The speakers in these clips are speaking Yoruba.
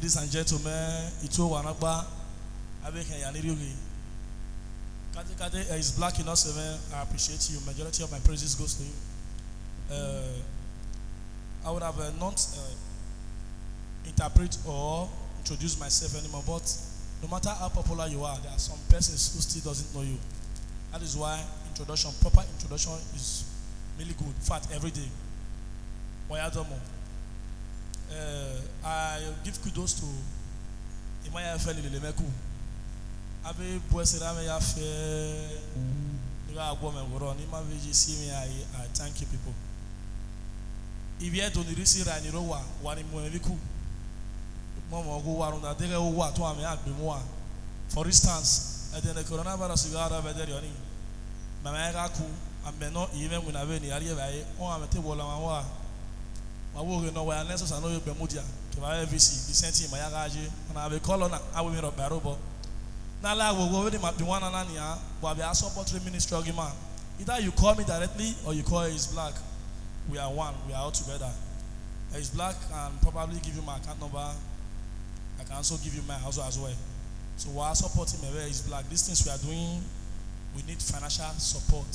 Ladies and gentlemen, Ito Wanagba, Abeke Yaniriogi. Kate is black in us, I appreciate you. Majority of my praises goes to you. I would have not interpret or introduce myself anymore, but no matter how popular you are, there are some persons who still doesn't know you. That is why proper introduction is really good. In fact, every day. I give kudos to Imaya Feli Lemeku. Ave Boesirame Yafe Woman Woron, Ima VGC, I thank you people. If you had to receive Ranirowa, one in Moeviku, Momo go around that they go what to Amiak. For instance, at the coronavirus, you are a veteran. Mamagaku, and may not even when I have any area, or I'm a table on I will know where unless I know you Bermudia, KVC, the sent my Yagaji, and I will call on I will meet up Barobo. Now, I will go with him at the one and Ania, but we are supporting ministry argument. Either you call me directly or you call Is Black. We are one, we are all together. Is Black and probably give you my account number. I can also give you my house as well. So we are supporting me where Is Black. These things we are doing, we need financial support.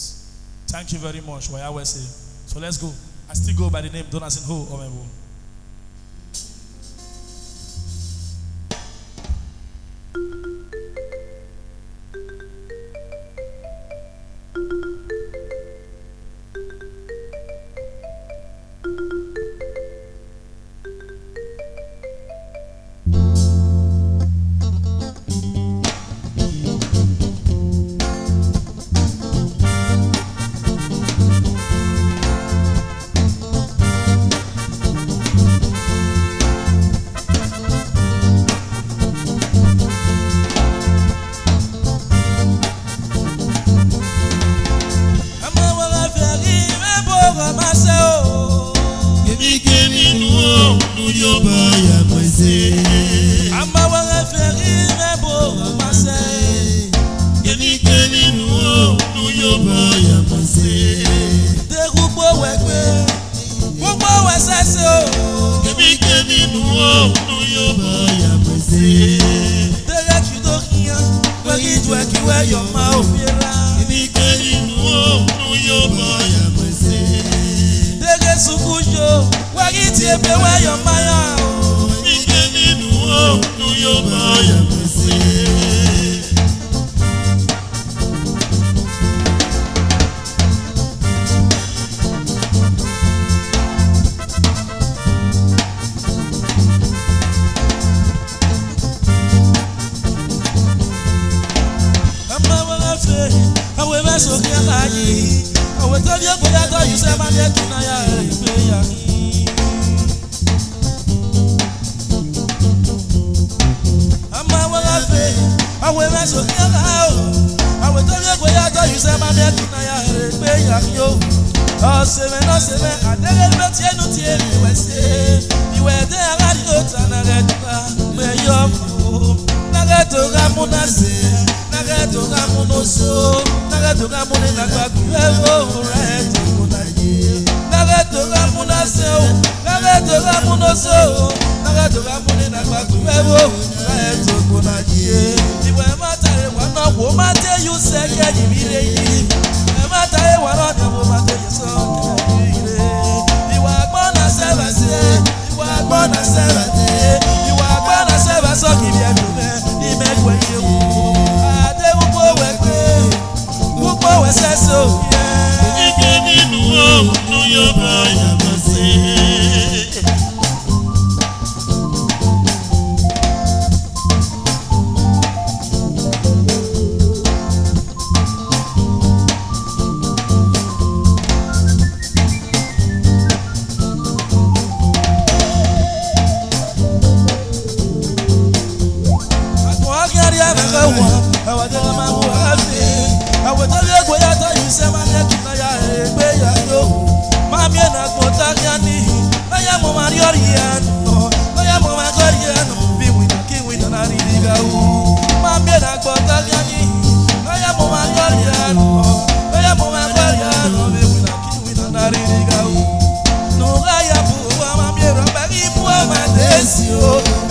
Thank you very much. So let's go. I still go by the name Donasin Ho Omebo.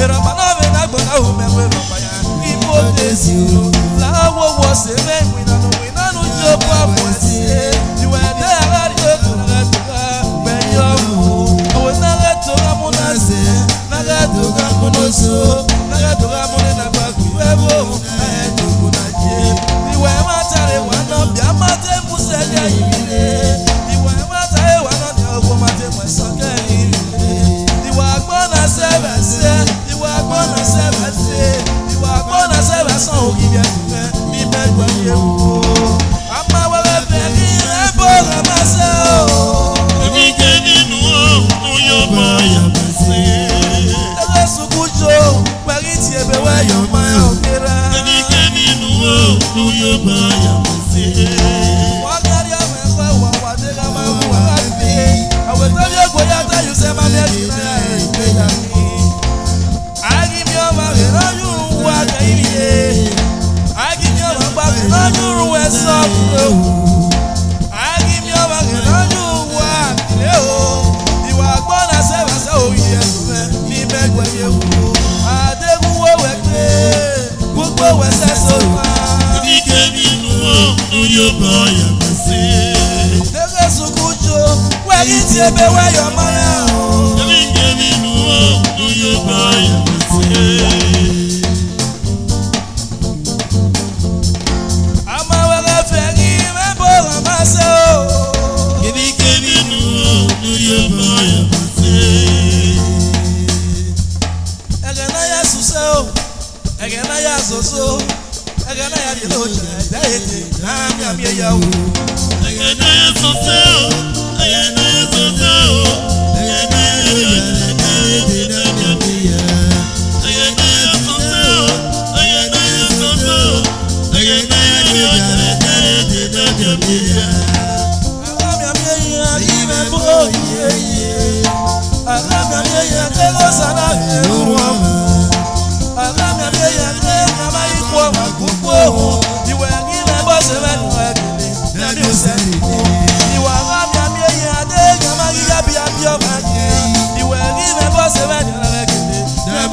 Pero Lawo was a man, we don't know your papa. You were there, when you're Naga Monase, Naga Monoso, Naga Monena Bakuevo, and Dugunaje. The Wamatare, one of the Amate Musaya, the Wamatare, one of the Womate Masaka. The Wagona Sevens, the Wagona Sevens, the Wagona Sevens, oh, give you bed when you I'm our baby, I'm for myself. Sukujo, Mariti, everywhere you're my own. What are you? I will tell you what you say, my baby. I give you a man, I you what I give you a man, I you what's up. I give you a man, I you what you are gonna say, oh, yes. When you are the good boy, when that's so far. You gave me your boy, there's a good job. Where it's your baby, where your mother. You gave me your boy. I'm a friend, I'm a myself. You gave me your boy. Aganaya so Aganaya the Lord deity I'm ya Aganaya so Aganaya so you were in a boss of you are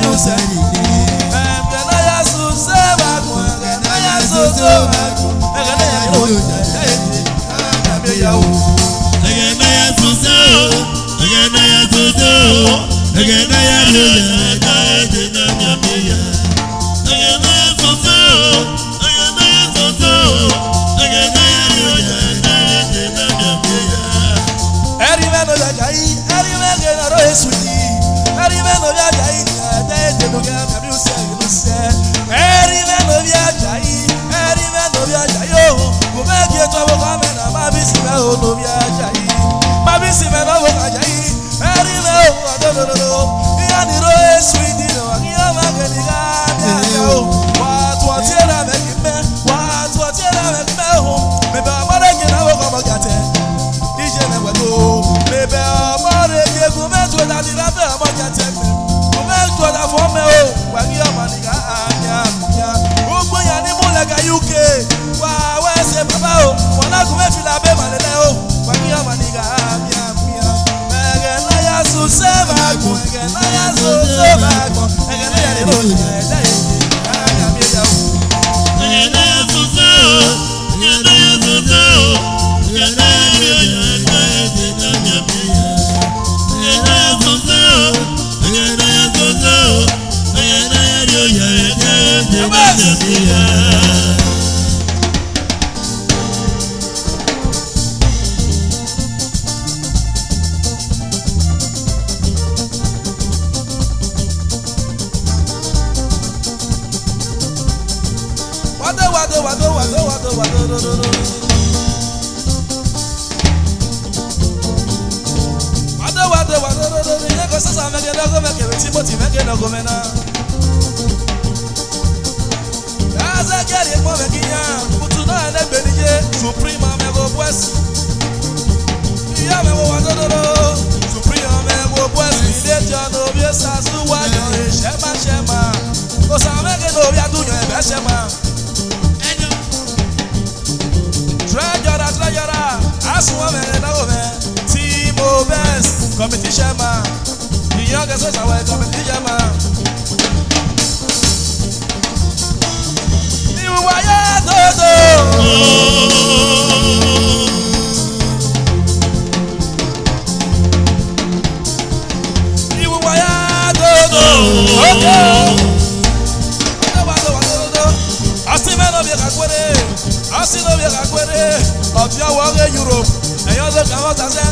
Austin Obia Kakwere, of your world in Europe, and you're the Kamotase,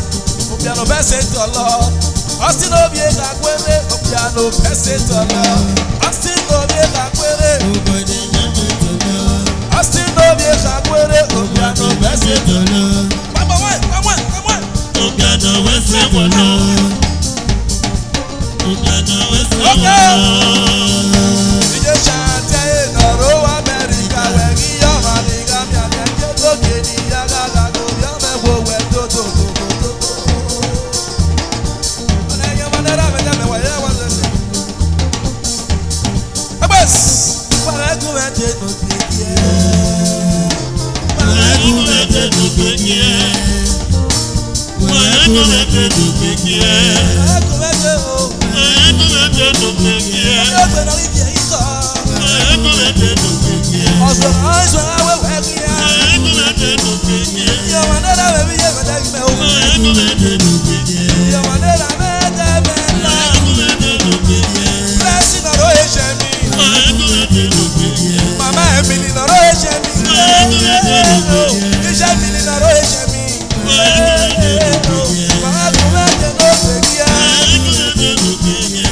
Obiano Pessetolo. Austin Obia Kakwere, Obiano Pessetolo. Austin Obia Kakwere, Austin Obia Kakwere, Obiano Pessetolo. Come on. Obiano Pessetolo. Okay. DJ Shante, Noro America, where you are, Maniga, Miaka, Tokeni, Yaga, Gobiame, Wowe, Toto. And I am another man, where I was the same. Abbas, what I do at it,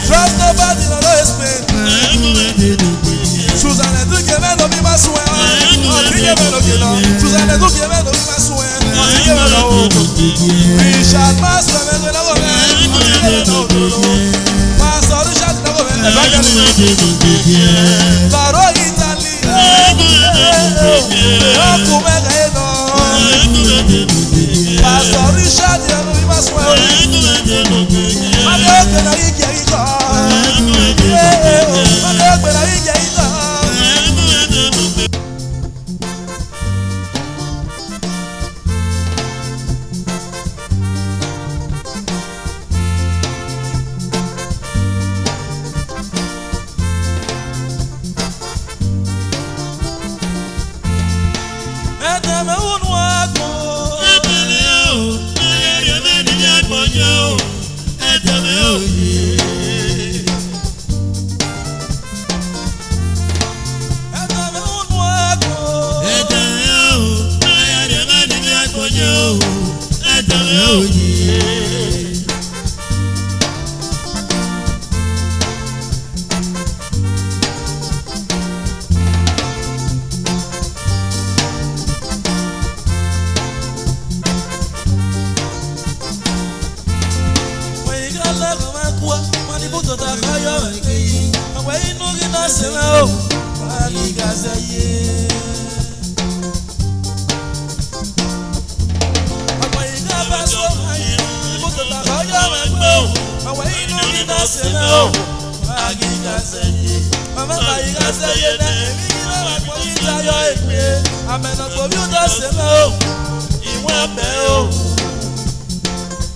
trust nobody, no explain. Suzanne, do give me no be my swear. Suzanne, do give me no be my swear. Richard Master, no go. Pastor Richard, no go. Baro Italy. Pastor Richard, no be my swear.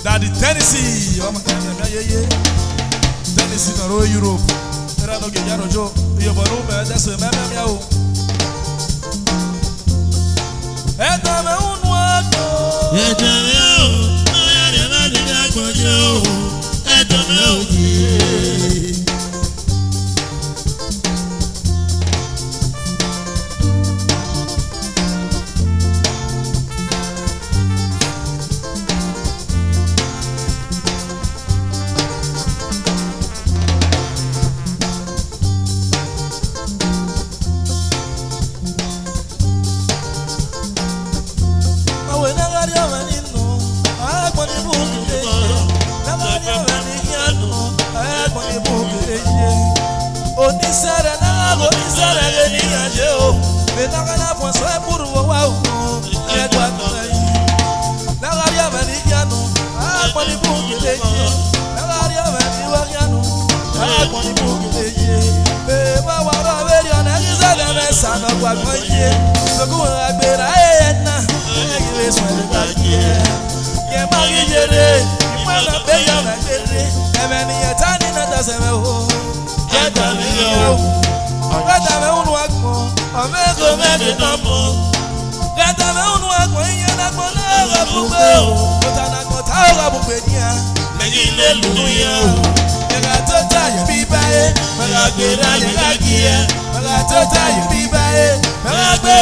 Daddy Tennessee, Tennessee, no Europe. Era no que ya no yo, yo por un mes de su meme miau. Étame un nuevo. Be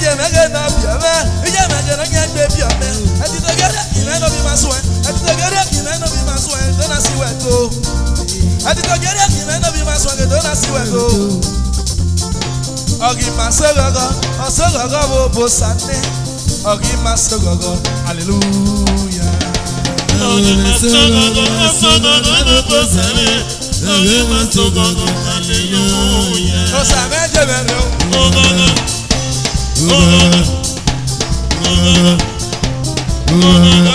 ije mege no biame ije mege no nyagbe biame etitogere ime no bi maswe etitogere ime no bi maswe dona siweto etitogere ime no bi maswe dona siweto ogi masogogo osogogo bo bosane ogi masogogo hallelujah ogi masogogo osogogo bo bosane ogi masogogo hallelujah osame jebere ogogo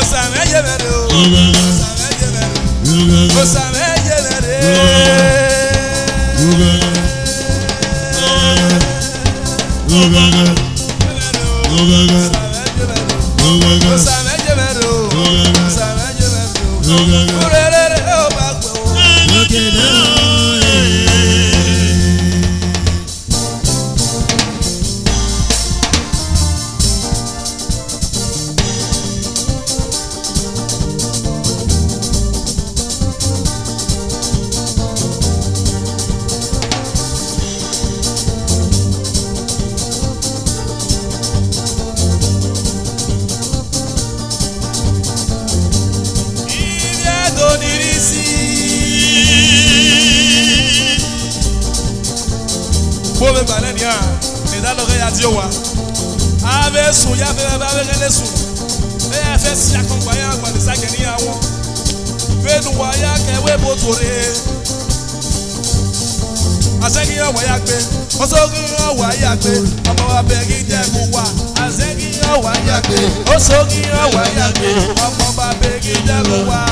osame jebere osame jebere Bove balenia, me da lo que ya dio wa. Ave su ya fe ba be gele su. E ya fe si akompanya agba de sageni awon. Fe nu wa ya ke we botore. Asegi ya wa ya gbe. Osogi ya wa ya gbe. Omo wa be gi je ku wa. Asegi ya wa ya gbe. Osogi ya wa ya gbe. Omo ba be gi je ku wa.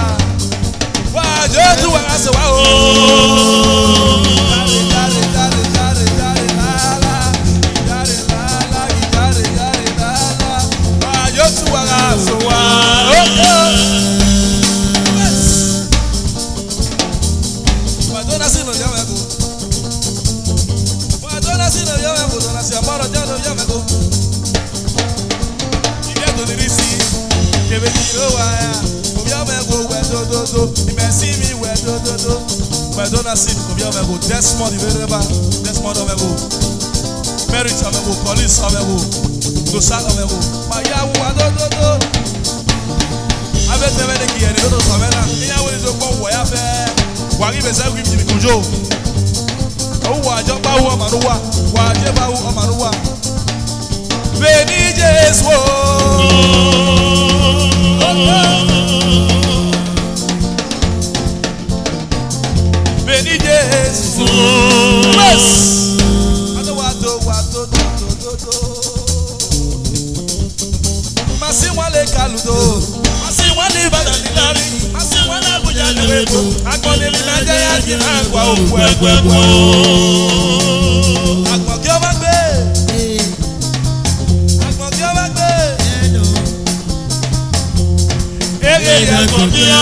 Wa jo tu wa aso wa o. Desmond Ibereba, Desmond Omego, Merit Omego, Police Omego, Dosal Omego, Maya Wadodo. Avec les mecs qui sont dans la maison, il y a un peu de voyage. Wari beza wim di kujo. O wa jo ba wo maruwa, wa je ba wo maruwa. Beni Jesu. Beni Jesu. Yes. Ado wato. Masi wale kaludo. Masi wale badalilari. Masi wale abuja lewebo. Akole mi na je ya ji na gwa oku egbegbo. Agbon ki o ba gbe. Agbon ki o ba gbe. Ege agbon ki o.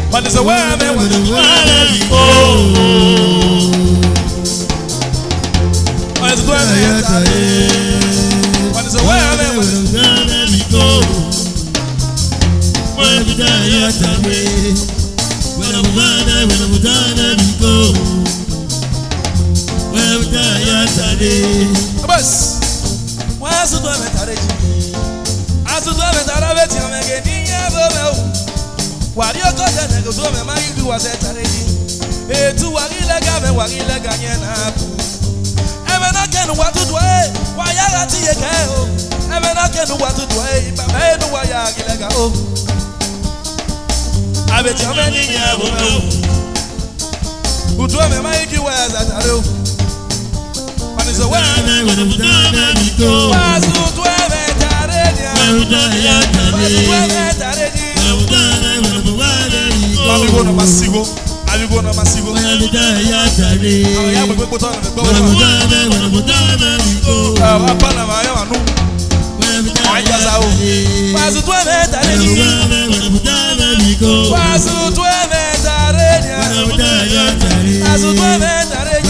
But it's a way I mean, when it's a way I mean, wari oko tene go so me ma yi wa se tare ni etu wari lega yen na bu e me na ken wa tutu e wa ya ga ti ye ke o e me na ken wa tutu e ba me no wa ya lega o abe ti o me ni ye bo me o utu me ma yi wa za tare o pani so wa me when I'm done and go wa su tu e me tare Amigo no masigo. Amigo no masigo. Ya me voy botando me boa. Apa na maya manu. Aya zao. Pasu tu eventa reni. Pasu tu eventa reni. Pasu tu eventa reni.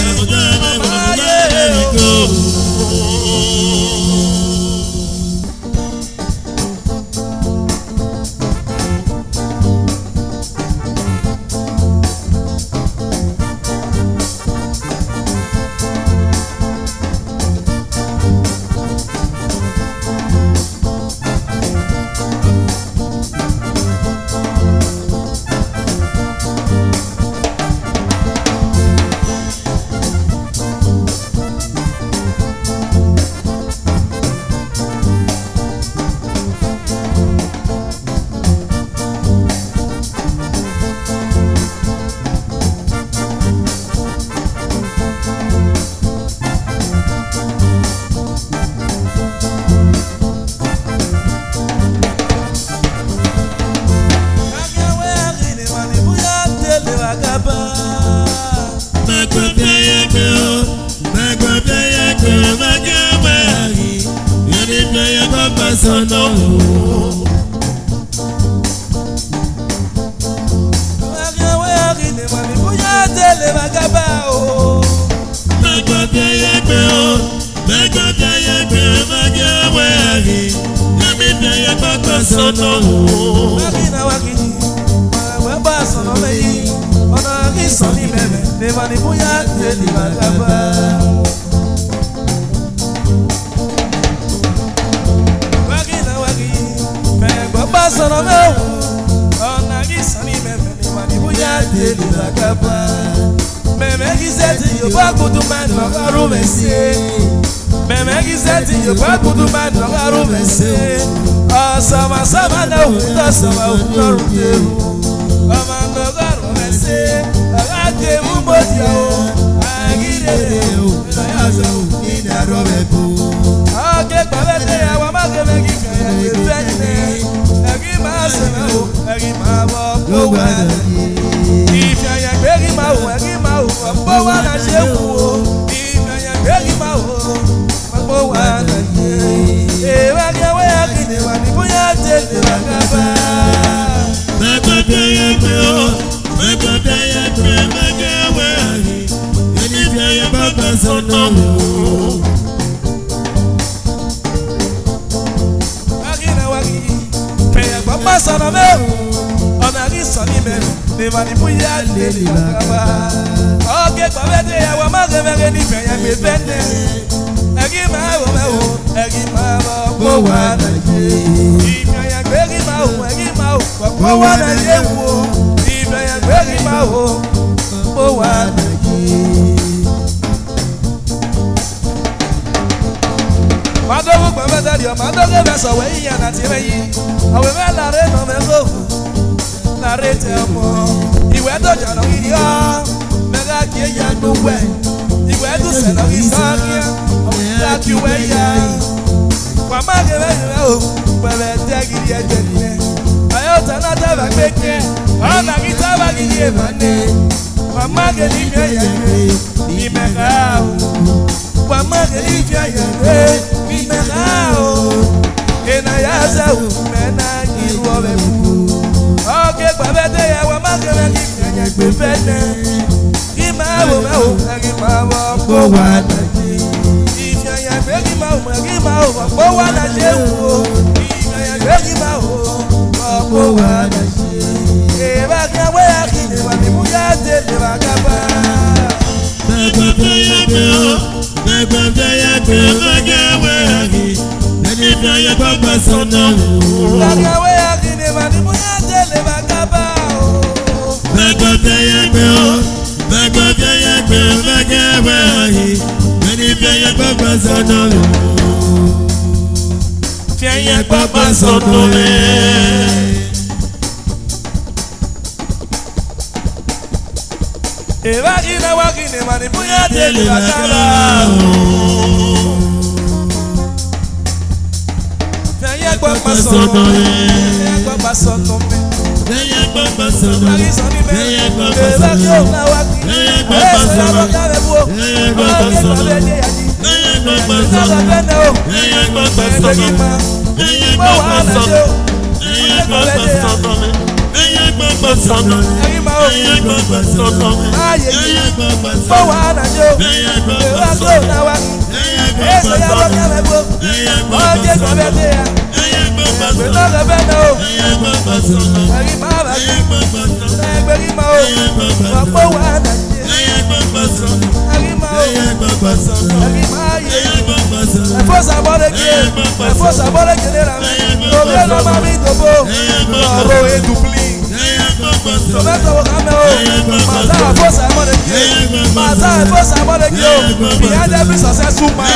Behind every successful man,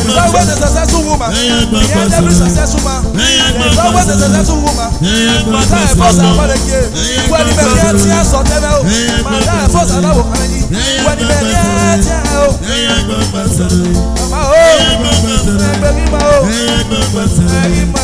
there's always a successful woman. Behind every successful man, there's always a successful woman. Màtá ẹ̀fọ́ sàmọ́ lè ké. Wọ́n ní bẹ́ẹ̀ ní ẹtí àsọ̀ tẹ́lẹ̀ o. Màtá ẹ̀fọ́ sàmọ́ wò kàn yín. Wọ́n ní bẹ́ẹ̀ ní ẹtí à o. Màmá o, ẹgbẹ́ mi ma o. Ẹ̀yin ma.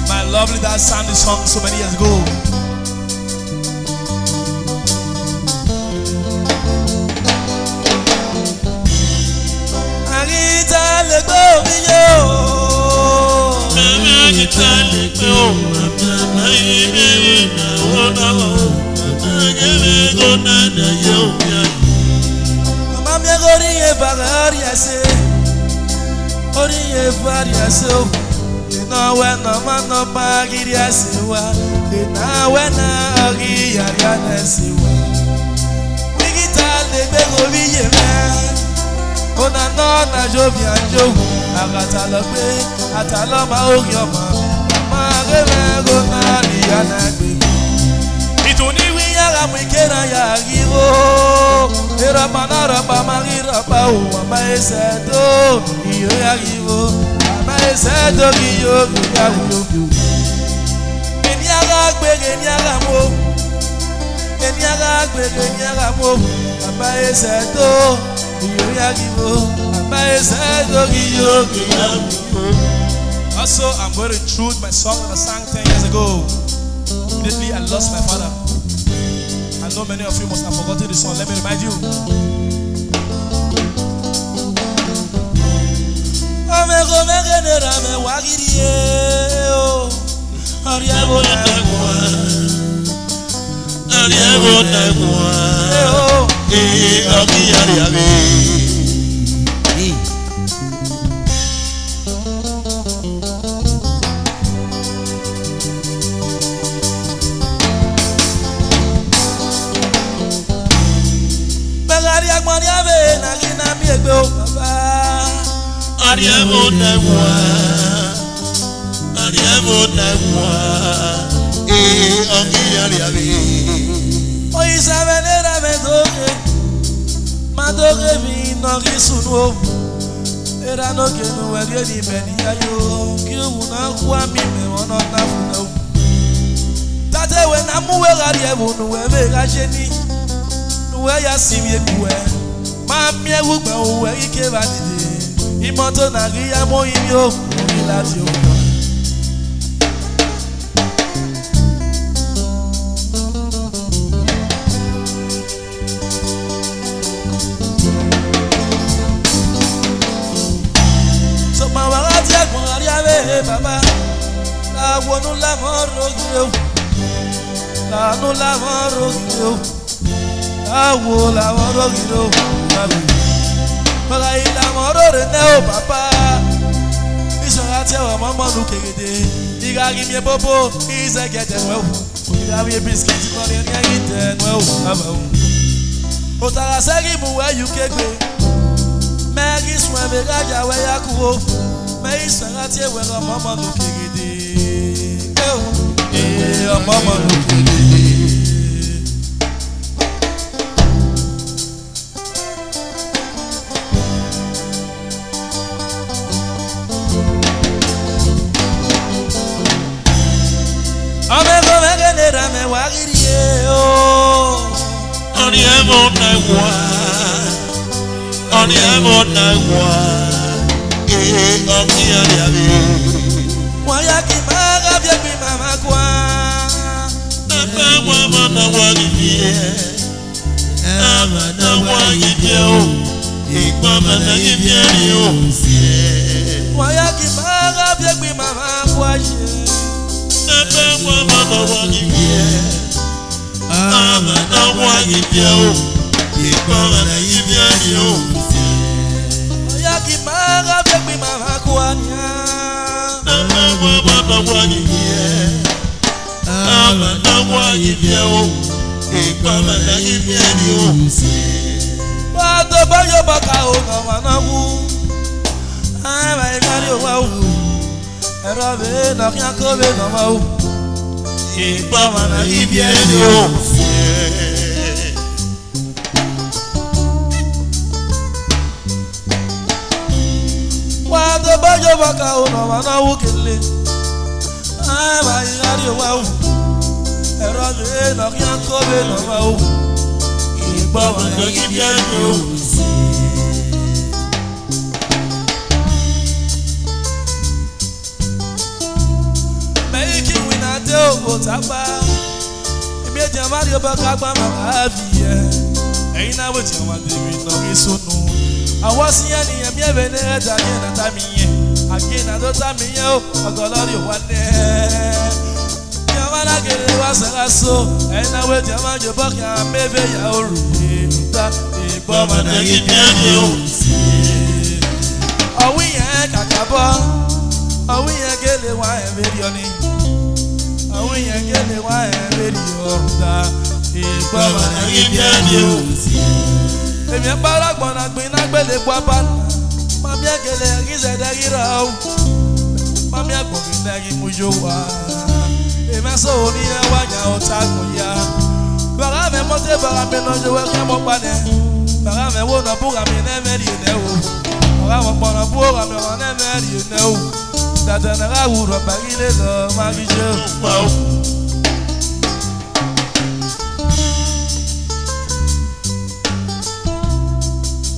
My lovely that sang this song so many years ago. Enyara Also, I'm very true to my song that I sang 10 years ago. Immediately, I lost my father. I know many of you must have forgotten the song. Let me remind you. Imoto na giya mo inyo ilati o. So mawati agbon ariawe baba la wonu la moro giro la no la moro giro la wo la moro giro Maga ila moro rene o papa Isora te wa mama nu kegede Iga gi mi bobo Ize gete we Iga mi biscuit no ni ngite we baba o Otara segi mu we you kegbe Megi swa be gaja we yakuo Me isora te we mama nu kegede mama nu kegede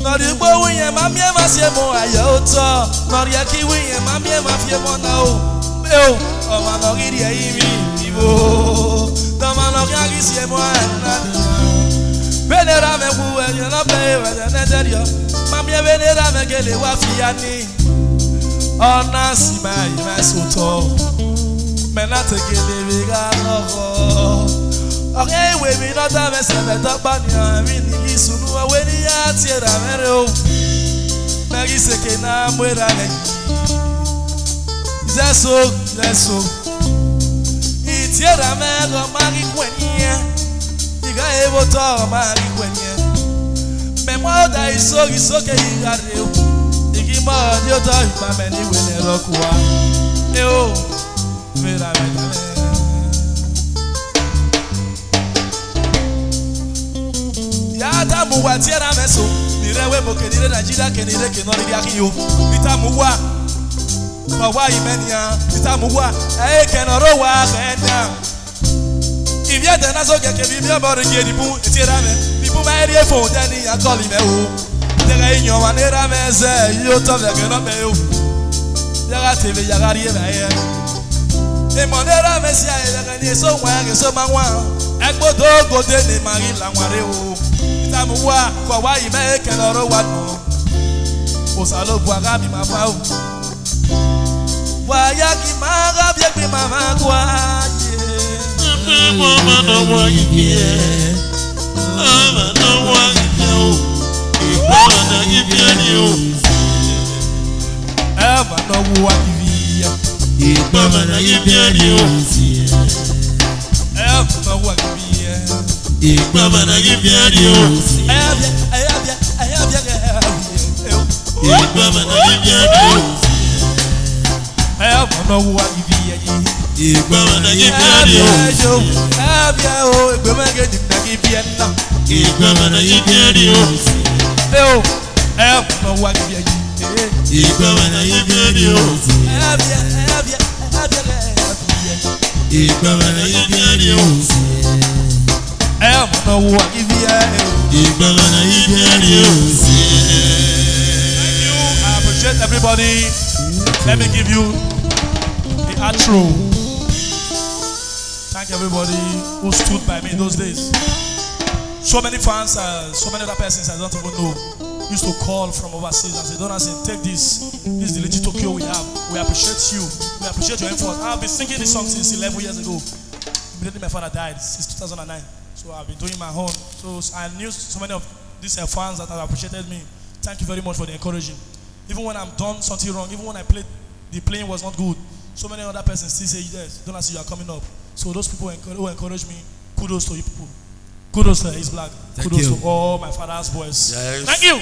Nori gbo wiye ma mi ma se mo ayo to. Nori aki wiye ma mi ma fie mo na o. O ma no ri e mi ibo. Do ma no ga ri se mo na. Benera me wu e yo na be we na derio. Ma mi benera me gele wa fi ani. Ona si mai ma so to. Me na te gele we ga no. Okay, we me not have a seven top on you. Ni sunu we ni atiera mere o. Magi seke na mwera le. Zeso. Itiera me go magi kwenye. Iga evo to magi kwenye. Me mo da iso ke igare o. Igi mo di o to ipa me ni we ne rokuwa. E o. Vera me. Yata muwa tiera meso nirewe mokenire Nigeria kenire kenori akiyo bita muwa bawa imenia bita muwa kenoro wa kenya ibia dana so keke bibia bori ngedi bu tiera me bibu ma eri efo dani akoli me o tega inyo manera meze yo to de ke no me o yaga tv yaga rie ba ye e monera mesia yaga ni so wa ke so manwa egbodo gode ni mari lanware o Tamuwa kwa wa ime kenoro wanu Osalo bwaga mi mama o Wa ya ki maga bie pe mama kwa ye Mama no wa ye Mama no wa ye o Mama na ye ni o Mama no wa ye Mama na ye ni o Mama wa ye Mama na ye ni o Mama na ye ni o Mama wa ye Mama na ye ni o Mama ge di na gi bien na Mama na ye ni o Mama wa ye Mama na ye ni o Mama na ye ni o Mama wa ye Mama na ye ni o I appreciate everybody. Let me give you the outro. Thank everybody who stood by me in those days. So many fans, so many other persons I don't even know used to call from overseas and say, Donaldson, take this. This is the little Tokyo we have. We appreciate you. We appreciate your effort. I've been singing this song since 11 years ago. Immediately my father died, since 2009. So I've been doing my own. So I knew so many of these fans that have appreciated me. Thank you very much for the encouraging. Even when I'm done something wrong, even when I played, the playing was not good, so many other persons still say, yes, don't see you are coming up. So those people who encourage me, kudos to you people. Kudos to East Black. Kudos to all my father's boys. Yes. Thank you.